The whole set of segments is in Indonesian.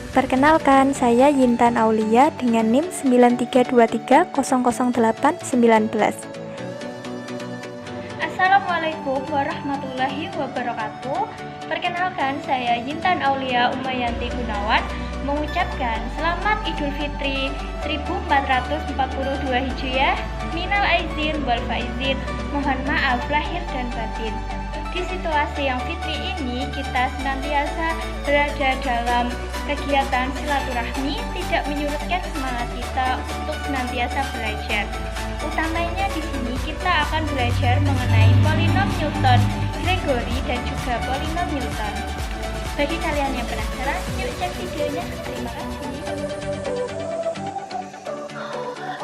Perkenalkan, saya Yintan Aulia dengan NIM 9323000819. Assalamualaikum warahmatullahi wabarakatuh. Perkenalkan, saya Yintan Aulia Umayanti Gunawan mengucapkan Selamat Idul Fitri 1442 Hijriah. Minal aizin wal faizin. Mohon maaf lahir dan batin. Di situasi yang fitri ini, kita senantiasa berada dalam kegiatan silaturahmi, tidak menyurutkan semangat kita untuk senantiasa belajar. Utamanya di sini kita akan belajar mengenai polinom Newton, Gregory, dan juga polinom Newton. Bagi kalian yang penasaran, yuk cek videonya. Terima kasih.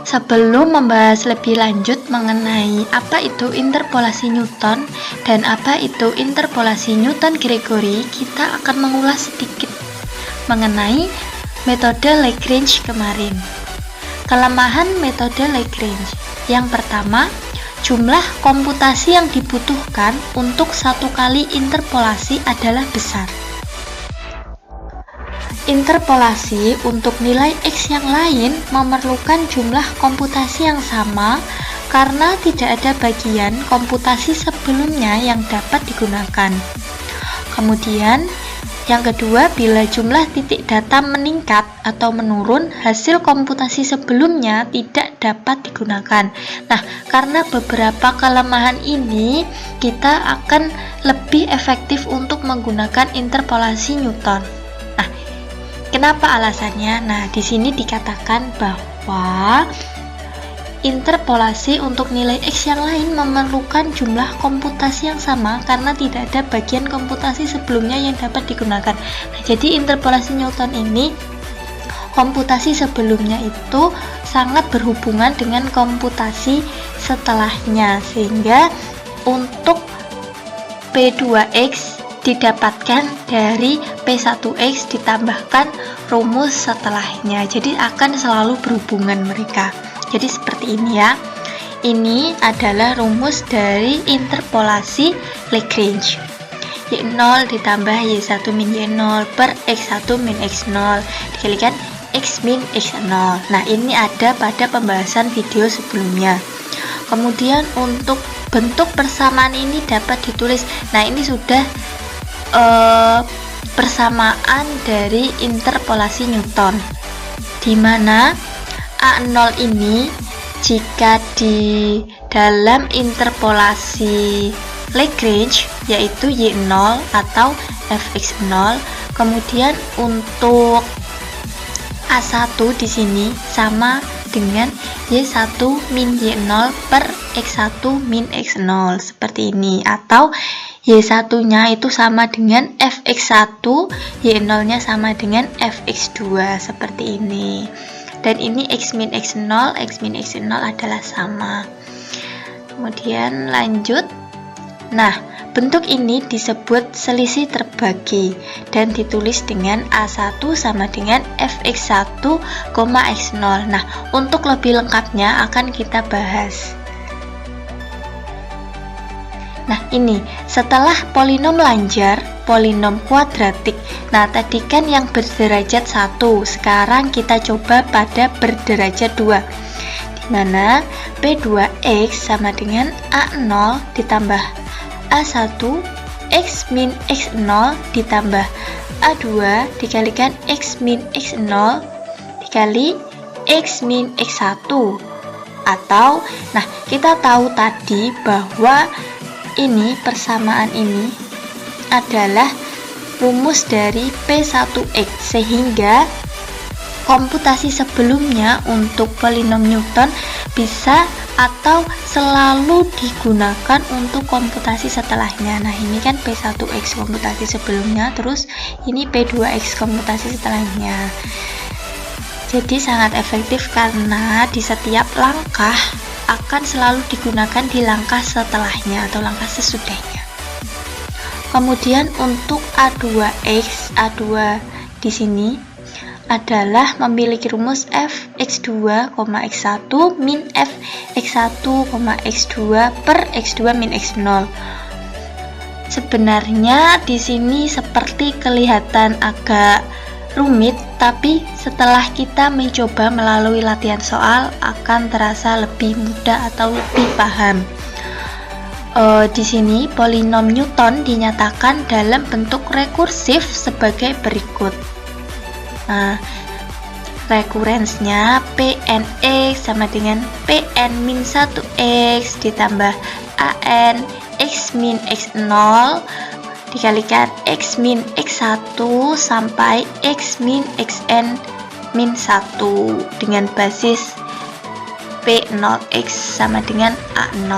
Sebelum membahas lebih lanjut mengenai apa itu interpolasi Newton dan apa itu interpolasi Newton-Gregory, kita akan mengulas sedikit mengenai metode Lagrange kemarin. Kelemahan metode Lagrange. Yang pertama, jumlah komputasi yang dibutuhkan untuk satu kali interpolasi adalah besar. Interpolasi untuk nilai X yang lain memerlukan jumlah komputasi yang sama karena tidak ada bagian komputasi sebelumnya yang dapat digunakan. Kemudian, yang kedua, bila jumlah titik data meningkat atau menurun, hasil komputasi sebelumnya tidak dapat digunakan. Nah, karena beberapa kelemahan ini, kita akan lebih efektif untuk menggunakan interpolasi Newton. Nah, kenapa alasannya? Nah, di sini dikatakan bahwa interpolasi untuk nilai X yang lain memerlukan jumlah komputasi yang sama karena tidak ada bagian komputasi sebelumnya yang dapat digunakan. Nah, jadi interpolasi Newton ini, komputasi sebelumnya itu sangat berhubungan dengan komputasi setelahnya, sehingga untuk P2X didapatkan dari P1X ditambahkan rumus setelahnya. Jadi akan selalu berhubungan mereka. Jadi seperti ini ya. Ini adalah rumus dari interpolasi Lagrange. Y0 ditambah Y1 min Y0 per X1 min X0 dikalikan X min X0. Nah, ini ada pada pembahasan video sebelumnya. Kemudian untuk bentuk persamaan ini dapat ditulis. Nah, ini sudah persamaan dari interpolasi Newton, di mana A0 ini jika di dalam interpolasi Lagrange yaitu Y0 atau Fx0, kemudian untuk A1 di sini sama dengan Y1 min Y0 per X1 min X0 seperti ini, atau Y1 nya itu sama dengan Fx1, Y0 nya sama dengan Fx2 seperti ini. Dan ini X min X0 adalah sama. Kemudian lanjut. Nah, bentuk ini disebut selisih terbagi dan ditulis dengan A1 sama dengan Fx1, X0. Nah, untuk lebih lengkapnya akan kita bahas. Nah, ini setelah polinom lanjar, polinom kuadratik. Nah, tadi kan yang berderajat 1, sekarang kita coba pada berderajat 2, dimana P2X sama dengan A0 ditambah A1 X min X0 ditambah A2 dikalikan X min X0 dikali X min X1. Atau, nah, kita tahu tadi bahwa ini persamaan ini adalah rumus dari P1X, sehingga komputasi sebelumnya untuk polinom Newton bisa atau selalu digunakan untuk komputasi setelahnya. Nah, ini kan P1X komputasi sebelumnya, terus ini P2X komputasi setelahnya. Jadi sangat efektif karena di setiap langkah akan selalu digunakan di langkah setelahnya atau langkah sesudahnya. Kemudian untuk A2X, A2 di sini adalah memiliki rumus Fx2, X1 min Fx1, X2 per X2 min X0. Sebenarnya di sini seperti kelihatan agak rumit, tapi setelah kita mencoba melalui latihan soal akan terasa lebih mudah atau lebih paham. Di sini polinom Newton dinyatakan dalam bentuk rekursif sebagai berikut. Nah, rekurensnya Pnx sama dengan Pn min 1x ditambah An x min x0 dikalikan x min x1 sampai x min xn min 1 dengan basis P0x sama dengan A0.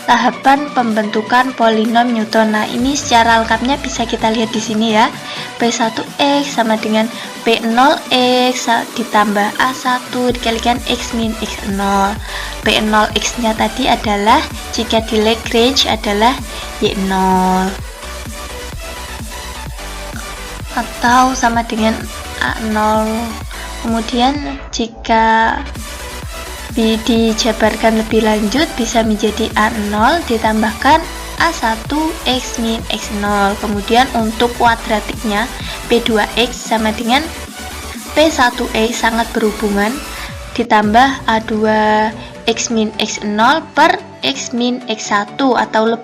Tahapan pembentukan polinom Newton. Nah, ini secara lengkapnya bisa kita lihat di sini ya. P1x sama dengan P0x ditambah A1 dikalikan x min x0. P0x nya tadi adalah, jika di Lagrange adalah Y0 atau sama dengan A0. Kemudian jika dijabarkan lebih lanjut bisa menjadi A0 ditambahkan A1 x min x0. Kemudian untuk kuadratiknya P2x sama dengan P1x sangat berhubungan ditambah A2 x min x0 per x min x1 atau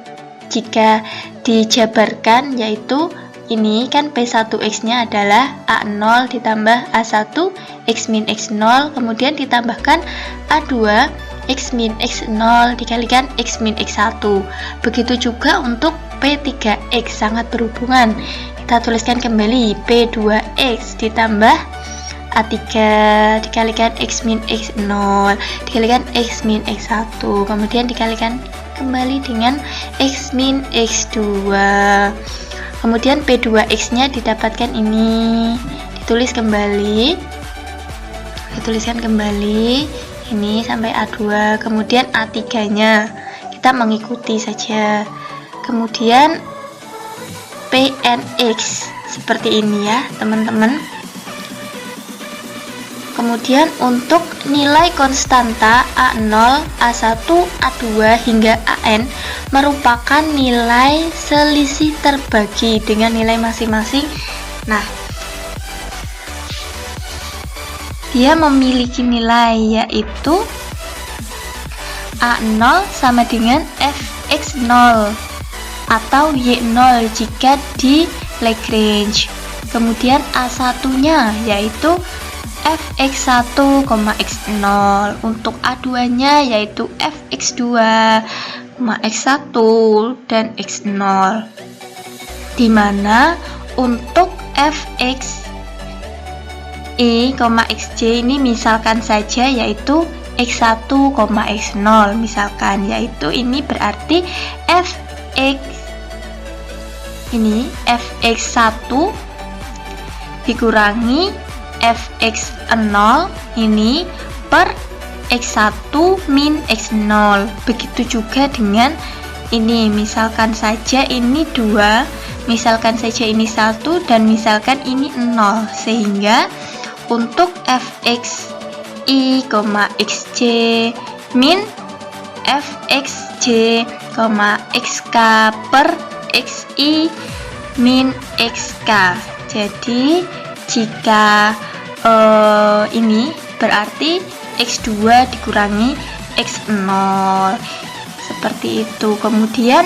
jika dijabarkan yaitu ini kan P1x nya adalah A0 ditambah A1 x min x0 kemudian ditambahkan A2 x min x0 dikalikan x min x1. Begitu juga untuk P3x sangat berhubungan. Kita tuliskan kembali P2x ditambah A3 dikalikan x min x0 dikalikan x min x1 kemudian dikalikan kembali dengan x min x2. Kemudian P2x nya didapatkan ini, dituliskan kembali ini sampai A2, kemudian A3 nya kita mengikuti saja. Kemudian Pnx seperti ini ya teman-teman. Kemudian untuk nilai konstanta A0, A1, A2 hingga An merupakan nilai selisih terbagi dengan nilai masing-masing. Nah, dia memiliki nilai yaitu A0 sama dengan Fx0 atau Y0 jika di Lagrange. Kemudian A1 nya yaitu Fx1, x0. Untuk A2 nya yaitu Fx2, x1 dan x0. Dimana untuk Fx xj ini misalkan saja yaitu x1, x0 misalkan, yaitu ini berarti Fx1 dikurangi Fx0 ini per x1 min x0. Begitu juga dengan ini, misalkan saja ini 2, misalkan saja ini 1 dan misalkan ini 0, sehingga untuk Fx xj min Fxj, xk per xi min xk. Jadi jika ini berarti x2 dikurangi x0 seperti itu. Kemudian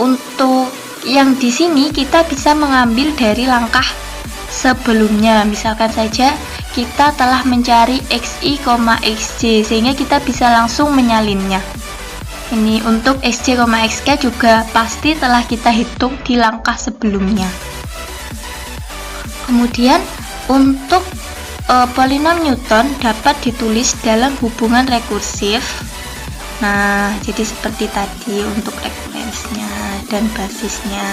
untuk yang di sini kita bisa mengambil dari langkah sebelumnya. Misalkan saja kita telah mencari xi, xj sehingga kita bisa langsung menyalinnya. Ini untuk xj, xk juga pasti telah kita hitung di langkah sebelumnya. Kemudian untuk polinom Newton dapat ditulis dalam hubungan rekursif. Nah, jadi seperti tadi untuk rekurensnya dan basisnya.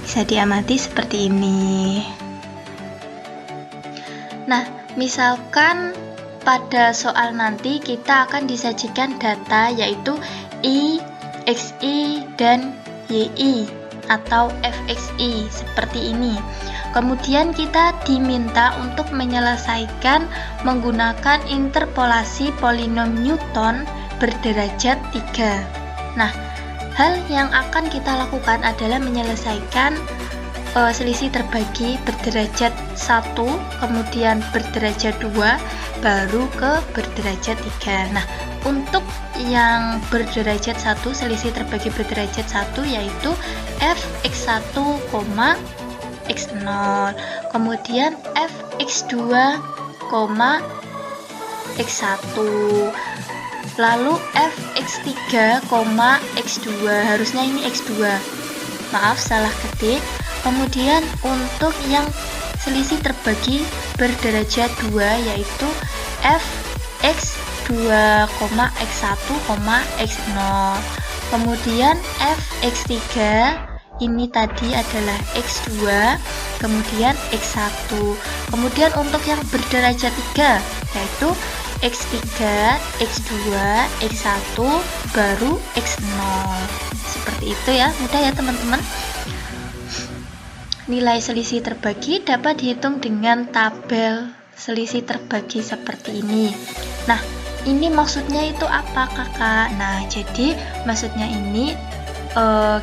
Bisa diamati seperti ini. Nah, misalkan pada soal nanti kita akan disajikan data yaitu I, Xi, dan Yi atau Fxi seperti ini. Kemudian kita diminta untuk menyelesaikan menggunakan interpolasi polinom Newton berderajat 3. Nah, hal yang akan kita lakukan adalah menyelesaikan selisih terbagi berderajat 1, kemudian berderajat 2, baru ke berderajat 3. Nah, untuk yang berderajat 1, selisih terbagi berderajat 1 yaitu fx1, x0, kemudian fx2, x1, lalu fx3, x2, harusnya ini x2, maaf salah ketik. Kemudian untuk yang selisih terbagi berderajat 2 yaitu fx2, x1, x0, kemudian fx3 ini tadi adalah x2, kemudian x1, kemudian untuk yang berderajat 3 yaitu x3, x2, x1, baru x0. Seperti itu ya, mudah ya teman-teman. Nilai selisih terbagi dapat dihitung dengan tabel selisih terbagi seperti ini. Nah, ini maksudnya itu apa kakak? Nah, jadi maksudnya ini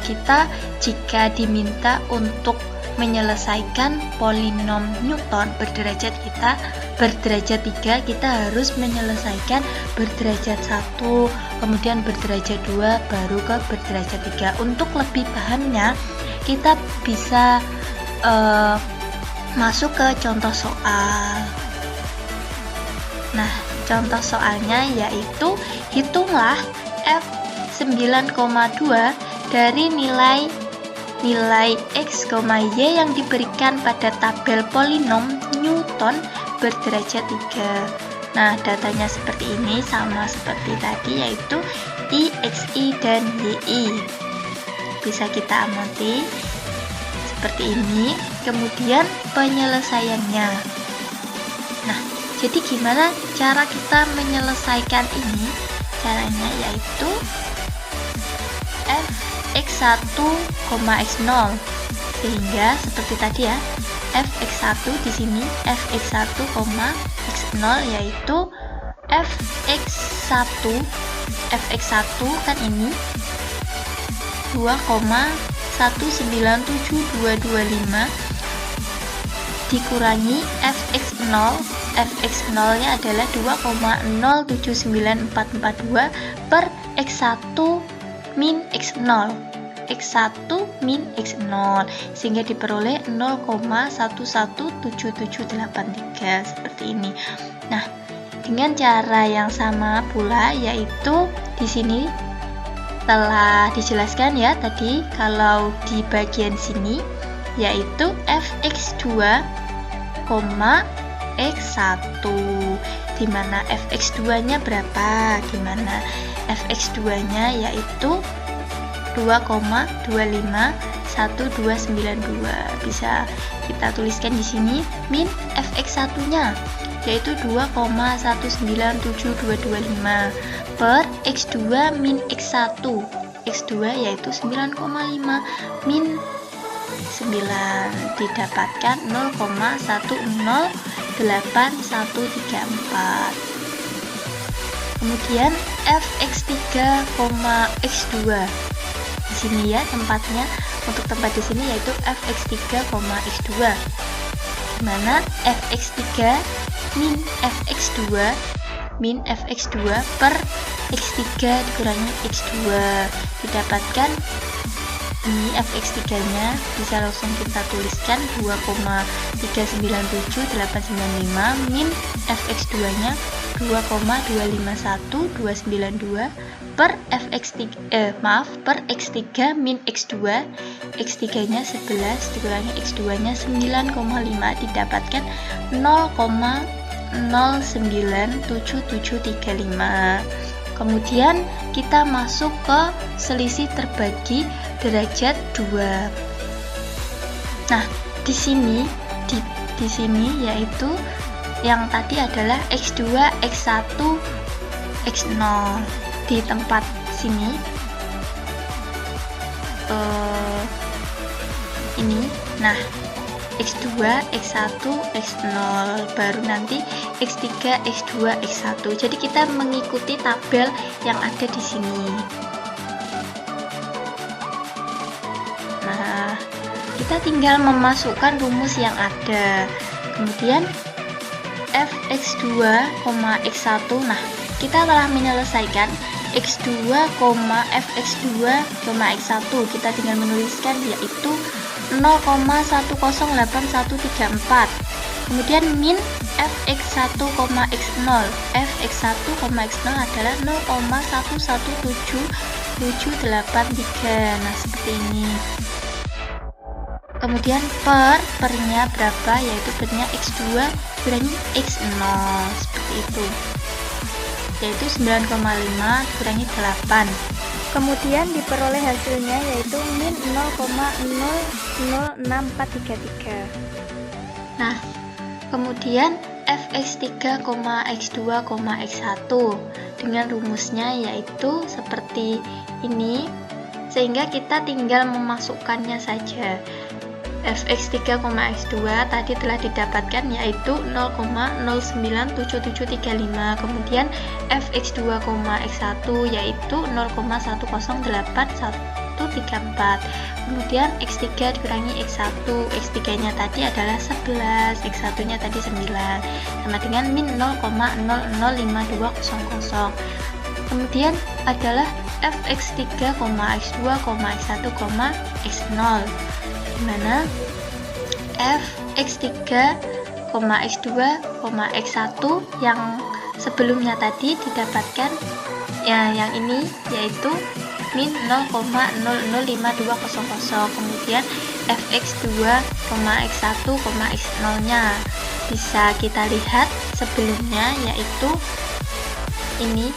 kita jika diminta untuk menyelesaikan polinom Newton berderajat 3, kita harus menyelesaikan berderajat 1, kemudian berderajat 2, baru ke berderajat 3. Untuk lebih pahamnya, kita bisa masuk ke contoh soal. Nah, contoh soalnya yaitu hitunglah f9,2 dari nilai x, y yang diberikan pada tabel polinom Newton berderajat 3. Nah, datanya seperti ini, sama seperti tadi yaitu i, xi, dan yi. Bisa kita amati seperti ini. Kemudian penyelesaiannya. Nah, jadi gimana cara kita menyelesaikan ini? Caranya yaitu fx1, x0, sehingga seperti tadi ya, fx1 di sini fx1, x0 yaitu fx1 kan ini 2,197225 dikurangi fx0 nya adalah 2,079442 per x1 min x0 sehingga diperoleh 0,117783 seperti ini. Nah, dengan cara yang sama pula yaitu di sini telah dijelaskan ya tadi, kalau di bagian sini yaitu fx2, x1, dimana fx2 nya berapa, dimana fx2 nya yaitu 2,251292. Bisa kita tuliskan di sini min fx1 nya yaitu 2,197225 per x2 min x1 yaitu 9,5 min 9 didapatkan 0,108134. Kemudian fx3, x2 di sini ya tempatnya, untuk tempat di sini yaitu fx3, x2, dimana fx3 min fx2 per x3 dikurangi x2 didapatkan ini fx3 nya bisa langsung kita tuliskan 2,397895 min fx2 nya 2,251292 per per x3 min x2 nya 11 dikurangi x2 nya 9,5 didapatkan 0,097735. Kemudian kita masuk ke selisih terbagi derajat 2. Nah, di sini yaitu yang tadi adalah x2, x1, x0. Di tempat sini ini, nah x2, x1, x0, baru nanti x3, x2, x1. Jadi kita mengikuti tabel yang ada di sini. kita tinggal memasukkan rumus yang ada. Kemudian fx2, x1. Nah, kita telah menyelesaikan x2, fx2, x1. Kita tinggal menuliskan yaitu 0,108134. Kemudian min fx1, x0. fx1, x0 adalah 0,117783. Nah, seperti ini. Kemudian pernya berapa, yaitu pernya x2 kurangi x0, seperti itu, yaitu 9,5 kurangi 8. Kemudian diperoleh hasilnya yaitu min 0,006433. Nah, kemudian fx3, x2, x1 dengan rumusnya yaitu seperti ini, sehingga kita tinggal memasukkannya saja. fx3, x2 tadi telah didapatkan yaitu 0,097735. Kemudian fx2, x1 yaitu 0,108134. Kemudian x3 dikurangi x1, x3 nya tadi adalah 11, x1 nya tadi 9, sama dengan min 0,005200. Kemudian adalah fx3, x2, x1, x0, dimana fx3, x2, x1 yang sebelumnya tadi didapatkan ya yang ini yaitu min 0,005200. Kemudian fx2, x1, x0 nya bisa kita lihat sebelumnya yaitu ini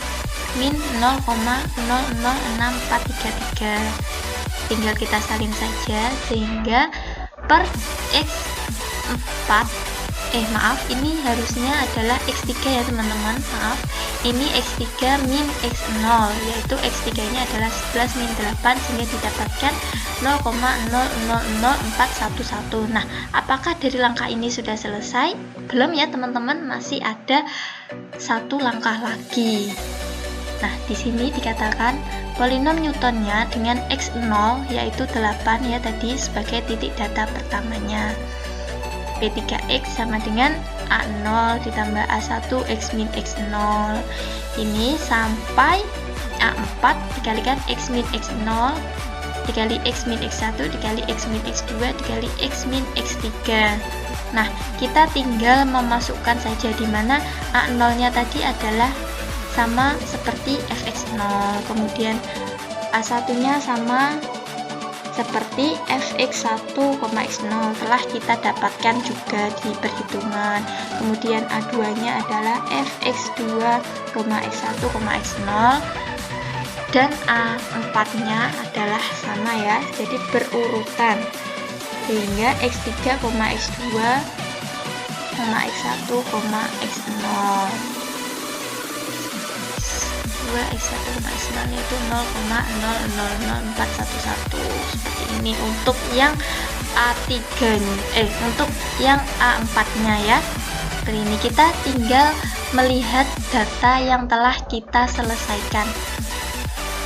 min 0,006433. Tinggal kita salin saja sehingga per x4 ini harusnya adalah x3 ya teman-teman, maaf, ini x3 min x0 yaitu x3 nya adalah 11 min 8 sehingga didapatkan 0,000411. Nah, apakah dari langkah ini sudah selesai? Belum ya teman-teman, masih ada satu langkah lagi. Nah, di sini dikatakan polinom Newtonnya dengan x0 yaitu 8 ya tadi sebagai titik data pertamanya. P3x sama dengan A0 ditambah A1 x min x0. Ini sampai A4 dikalikan x min x0 dikali x min x1 dikali x min x2 dikali x min x3. Nah, kita tinggal memasukkan saja di mana A0 nya tadi adalah sama seperti fx0, kemudian A1 nya sama seperti fx1, x0 telah kita dapatkan juga di perhitungan. Kemudian A2 nya adalah fx2, x1, x0, dan A4 nya adalah sama ya, jadi berurutan, sehingga x3, x2, x1, x0, x1, x0 itu 0,000411 seperti ini untuk yang A3 untuk yang A4 nya ya. Seperti ini kita tinggal melihat data yang telah kita selesaikan,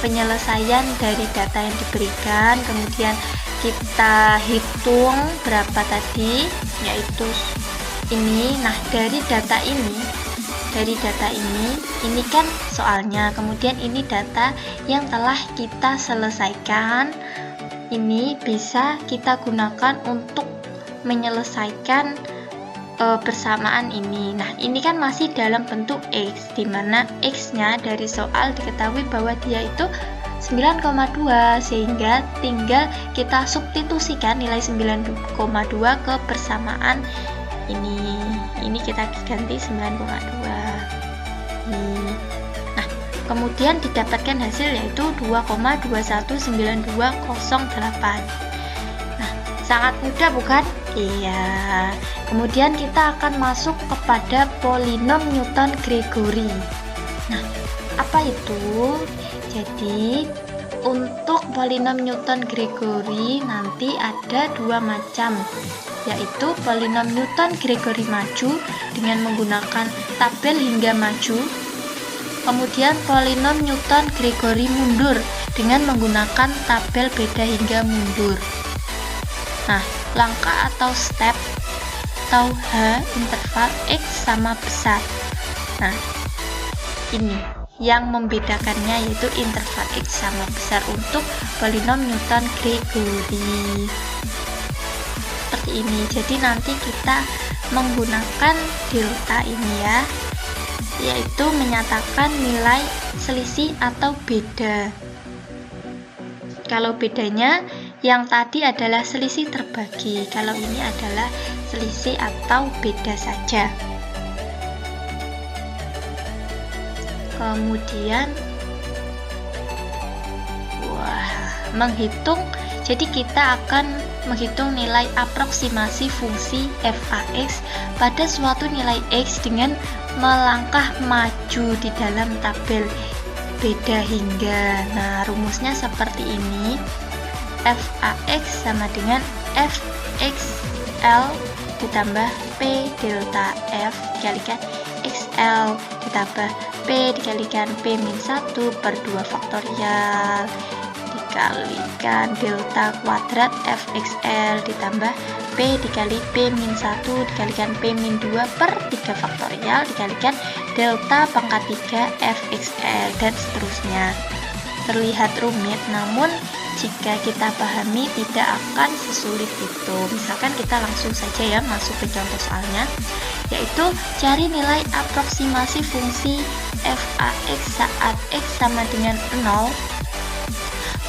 penyelesaian dari data yang diberikan, kemudian kita hitung berapa tadi yaitu ini. Nah, dari data ini kan soalnya, kemudian ini data yang telah kita selesaikan, ini bisa kita gunakan untuk menyelesaikan persamaan ini. Nah, ini kan masih dalam bentuk X, dimana X nya dari soal diketahui bahwa dia itu 9,2, sehingga tinggal kita substitusikan nilai 9,2 ke persamaan ini kita ganti 9,2. Nah, kemudian didapatkan hasil yaitu 2,219208. Nah, sangat mudah bukan? Iya. Kemudian kita akan masuk kepada polinom Newton-Gregory. Nah, apa itu? Jadi untuk polinom Newton-Gregory nanti ada dua macam, yaitu polinom Newton-Gregory maju dengan menggunakan tabel hingga maju, kemudian polinom Newton-Gregory mundur dengan menggunakan tabel beda hingga mundur. Nah, langkah atau step atau H interval X sama besar. Nah, ini yang membedakannya, yaitu interval X sama besar untuk polinom Newton-Gregory. Seperti ini. Jadi nanti kita menggunakan delta ini ya, yaitu menyatakan nilai selisih atau beda. Kalau bedanya yang tadi adalah selisih terbagi, kalau ini adalah selisih atau beda saja. Kemudian menghitung, jadi kita akan menghitung nilai aproksimasi fungsi f(ax) pada suatu nilai x dengan melangkah maju di dalam tabel beda hingga. Nah, rumusnya seperti ini. f(ax) sama dengan fxl ditambah p delta f dikalikan xl ditambah p dikalikan p-1 per 2 faktorial dikalikan delta kuadrat fxl ditambah p dikali p-1 dikalikan p-2 per 3 faktorial dikalikan delta pangkat 3 fxl dan seterusnya. Terlihat rumit, namun jika kita pahami tidak akan sesulit itu. Misalkan kita langsung saja ya masuk ke contoh soalnya, yaitu cari nilai aproksimasi fungsi f(ax) saat x sama dengan 0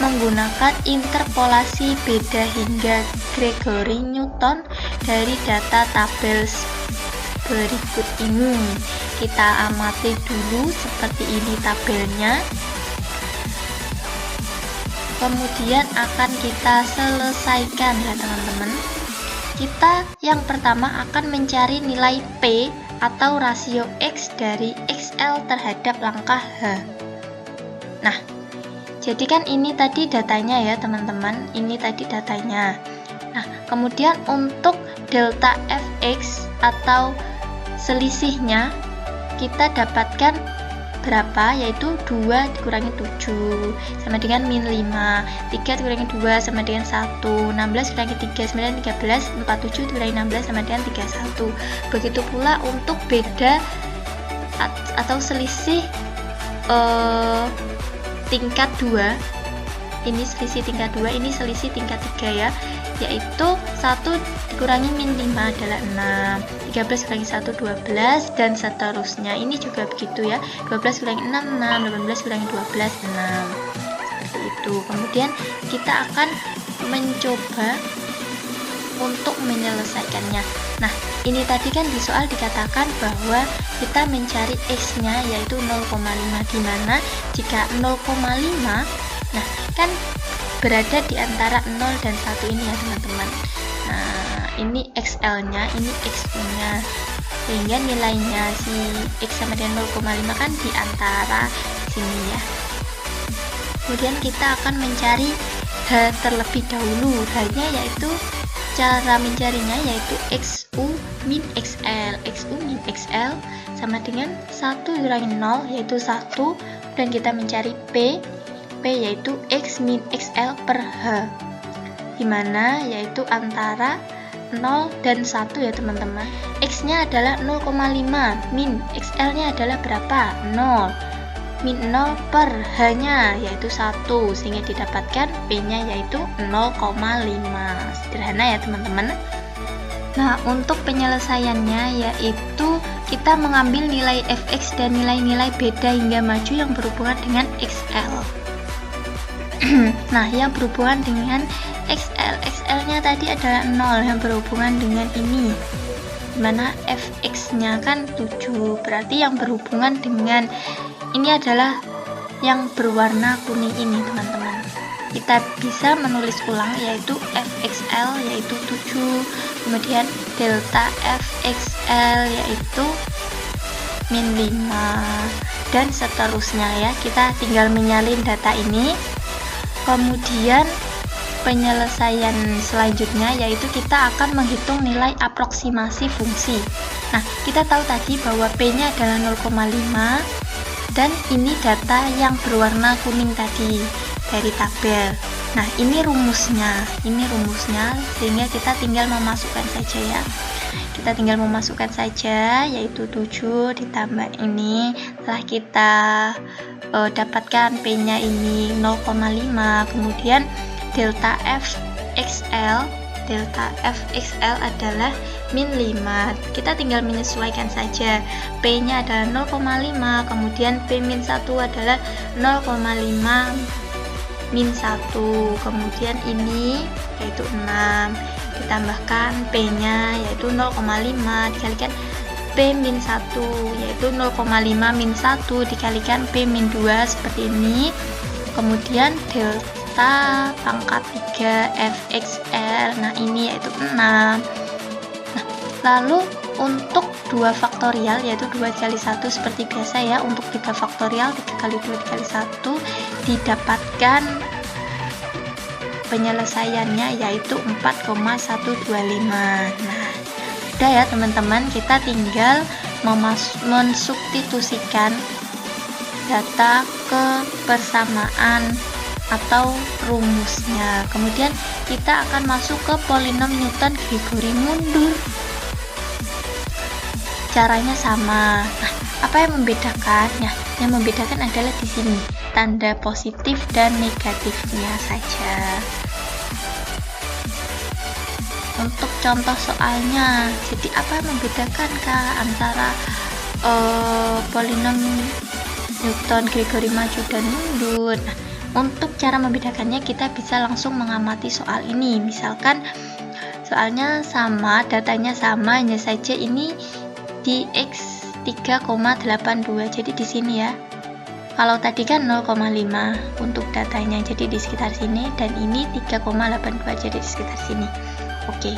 menggunakan interpolasi beda hingga Gregory Newton dari data tabel berikut ini. Kita amati dulu seperti ini tabelnya. Kemudian akan kita selesaikan ya teman-teman. Kita yang pertama akan mencari nilai P atau rasio X dari XL terhadap langkah H. Nah, jadi kan ini tadi datanya ya teman-teman, ini tadi datanya. Nah, kemudian untuk delta Fx atau selisihnya kita dapatkan berapa, yaitu 2 dikurangi 7 sama dengan min 5, 3 dikurangi 2 sama dengan 1, 16 dikurangi 3 sama dengan 13, 47 dikurangi 16 sama dengan 31. Begitu pula untuk beda atau selisih tingkat 2, ini selisih tingkat 2, ini selisih tingkat 3 ya, yaitu 1 dikurangi min 5 adalah 6, 13 kurangi 1 12 dan seterusnya. Ini juga begitu ya, 12 kurangi 6 6, 18 kurangi 12 6, seperti itu. Kemudian kita akan mencoba untuk menyelesaikannya. Nah, ini tadi kan di soal dikatakan bahwa kita mencari x-nya yaitu 0,5, di mana jika 0,5 nah kan berada di antara 0 dan 1 ini ya teman-teman. Nah, ini XL-nya, ini XU-nya, sehingga nilainya si X sama dengan 0,5 kan di antara sini ya. Kemudian kita akan mencari H terlebih dahulu. H-nya yaitu, cara mencarinya yaitu XU min XL. XU min XL sama dengan 1 dikurangi 0 yaitu 1, dan kita mencari P yaitu X min XL per H, dimana yaitu antara 0 dan 1 ya teman-teman. X nya adalah 0,5, min XL nya adalah berapa? 0, min 0 per H nya yaitu 1, sehingga didapatkan P nya yaitu 0,5. Sederhana ya teman-teman. Nah, untuk penyelesaiannya yaitu kita mengambil nilai fx dan nilai-nilai beda hingga maju yang berhubungan dengan XL. Nah, yang berhubungan dengan XL-nya tadi adalah 0 yang berhubungan dengan ini, dimana fx-nya kan 7, berarti yang berhubungan dengan ini adalah yang berwarna kuning ini teman-teman. Kita bisa menulis ulang yaitu fxl yaitu 7, kemudian delta fxl yaitu min 5 dan seterusnya ya. Kita tinggal menyalin data ini. Kemudian penyelesaian selanjutnya yaitu kita akan menghitung nilai aproksimasi fungsi. Nah, kita tahu tadi bahwa P nya adalah 0,5 dan ini data yang berwarna kuning tadi dari tabel. Nah, ini rumusnya sehingga kita tinggal memasukkan saja ya. Kita tinggal memasukkan saja, yaitu 7 ditambah ini. Setelah kita dapatkan P-nya ini 0,5, kemudian delta Fxl adalah min 5. Kita tinggal menyesuaikan saja. P-nya adalah 0,5, kemudian P min 1 adalah 0,5 min 1, kemudian ini yaitu 6, ditambahkan P-nya yaitu 0,5 dikalikan P min 1 yaitu 0,5 min 1 dikalikan P min 2 seperti ini, kemudian delta pangkat 3 Fxl, nah ini yaitu 6. Nah, lalu untuk 2 faktorial yaitu 2 kali 1 seperti biasa ya. Untuk 3 faktorial 3 kali 2 dikali 1 didapatkan penyelesaiannya yaitu 4,125. Nah, udah ya teman-teman, kita tinggal mensubstitusikan data ke persamaan atau rumusnya. Kemudian kita akan masuk ke polinom Newton-Gregory mundur. Caranya sama. Nah, apa yang membedakan? Nah, yang membedakan adalah di sini tanda positif dan negatifnya saja. Untuk contoh soalnya, jadi apa yang membedakan Kak antara polinom Newton-Gregory maju dan mundur? Nah, untuk cara membedakannya kita bisa langsung mengamati soal ini. Misalkan soalnya sama, datanya sama, hanya saja ini di X 3,82, jadi di sini ya. Kalau tadi kan 0,5 untuk datanya, jadi di sekitar sini, dan ini 3,82, jadi di sekitar sini. Oke.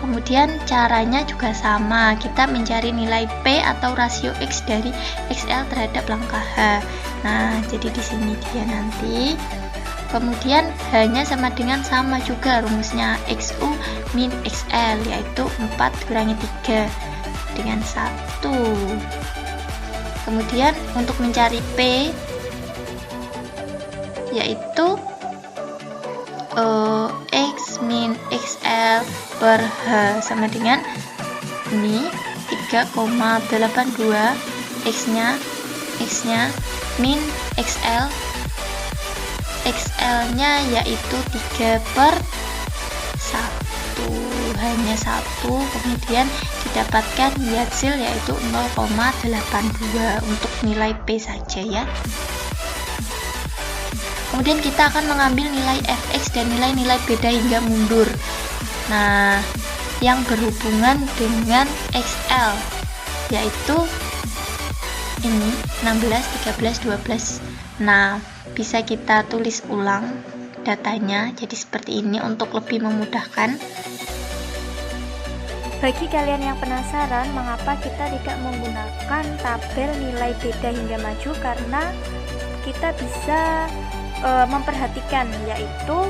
Kemudian caranya juga sama, kita mencari nilai P atau rasio X dari XL terhadap langkah H. Nah, jadi di sini dia nanti. Kemudian H-nya sama dengan sama juga rumusnya XU min XL, yaitu 4 kurangi 3 dengan 1. Kemudian untuk mencari P yaitu X min XL per H sama dengan ini 3,82, X-nya min XL, XL-nya yaitu 3 per 1, hanya 1, kemudian didapatkan hasil yaitu 0,82 untuk nilai P saja ya. Kemudian kita akan mengambil nilai Fx dan nilai-nilai beda hingga mundur. Nah, yang berhubungan dengan XL yaitu ini 16, 13, 12. Nah, bisa kita tulis ulang datanya jadi seperti ini untuk lebih memudahkan. Bagi kalian yang penasaran mengapa kita tidak menggunakan tabel nilai beda hingga maju, karena kita bisa memperhatikan yaitu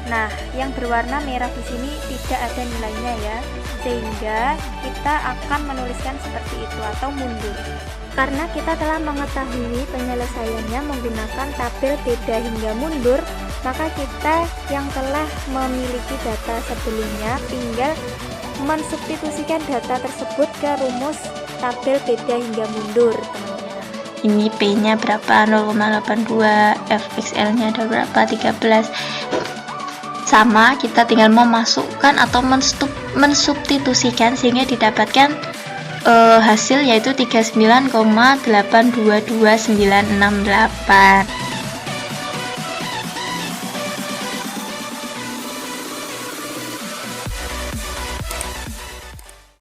nah yang berwarna merah di sini tidak ada nilainya ya, sehingga kita akan menuliskan seperti itu atau mundur. Karena kita telah mengetahui penyelesaiannya menggunakan tabel beda hingga mundur, maka kita yang telah memiliki data sebelumnya tinggal mensubstitusikan data tersebut ke rumus tabel beda hingga mundur, teman-teman. Ini P-nya berapa? 0,82, Fxl-nya ada berapa? 13. Sama, kita tinggal memasukkan atau mensubstitusikan sehingga didapatkan hasil yaitu 39,822968.